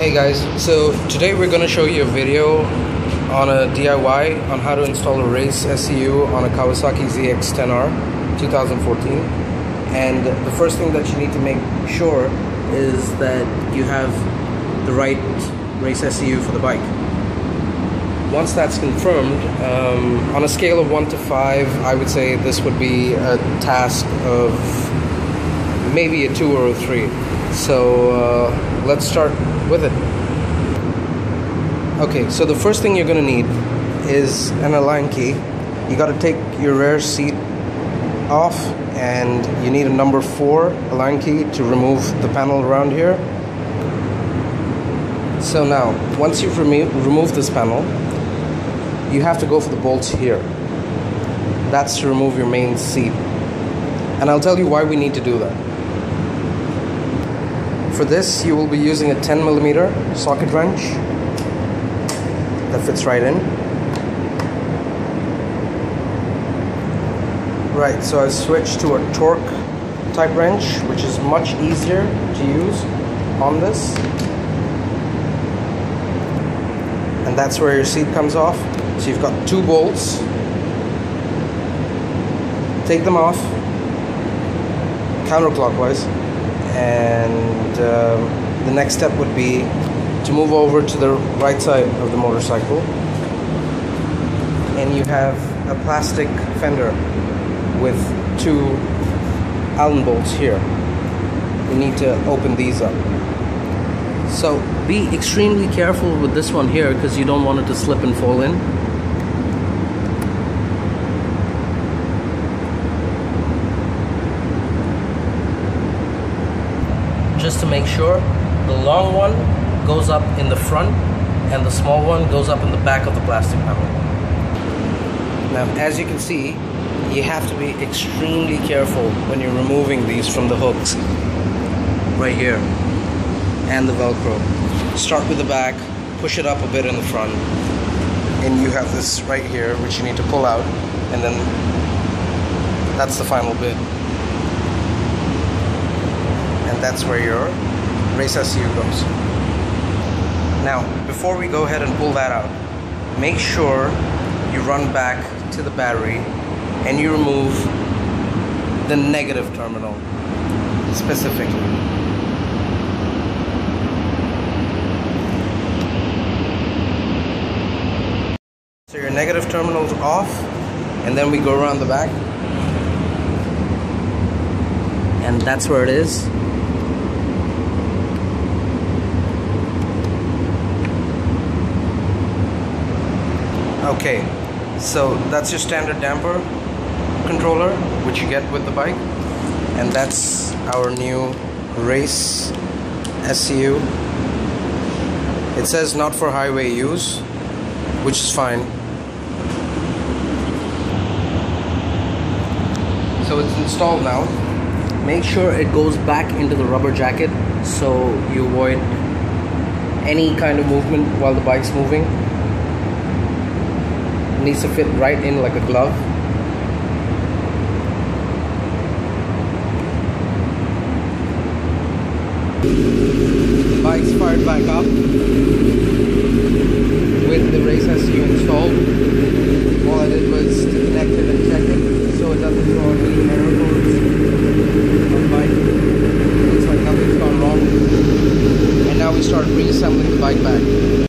Hey guys, so today we're going to show you a video on a DIY on how to install a Race SCU on a Kawasaki zx10r 2014. And the first thing that you need to make sure is that you have the right Race SCU for the bike. Once that's confirmed, on a scale of 1 to 5, I would say this would be a task of maybe a 2 or a 3. So let's start with it. Okay, so the first thing you're going to need is an Allen key. You got to take your rear seat off, and you need a number 4 Allen key to remove the panel around here. So now, once you've removed this panel, you have to go for the bolts here. That's to remove your main seat. And I'll tell you why we need to do that. For this, you will be using a 10mm socket wrench that fits right in. Right, so I've switched to a torque type wrench, which is much easier to use on this. And that's where your seat comes off. So you've got 2 bolts. Take them off counterclockwise, and the next step would be to move over to the right side of the motorcycle, and you have a plastic fender with 2 Allen bolts here. You need to open these up. So be extremely careful with this one here, because you don't want it to slip and fall in. Just to make sure, the long one goes up in the front and the small one goes up in the back of the plastic panel. Now, as you can see, you have to be extremely careful when you're removing these from the hooks right here and the Velcro. Start with the back, push it up a bit in the front, and you have this right here which you need to pull out, and then that's the final bit. And that's where your Race SCU goes. Now, before we go ahead and pull that out, make sure you run back to the battery and you remove the negative terminal specifically. So your negative terminal's off, and then we go around the back, and that's where it is. Okay, so that's your standard damper controller, which you get with the bike, and that's our new Race SCU. It says not for highway use, which is fine. So it's installed now. Make sure it goes back into the rubber jacket so you avoid any kind of movement while the bike's moving. It needs to fit right in like a glove. The bike's fired back up with the Race SCU installed. All I did was to connect it and check it so it doesn't throw any error codes on the bike. Looks like nothing's gone wrong. And now we start reassembling the bike back.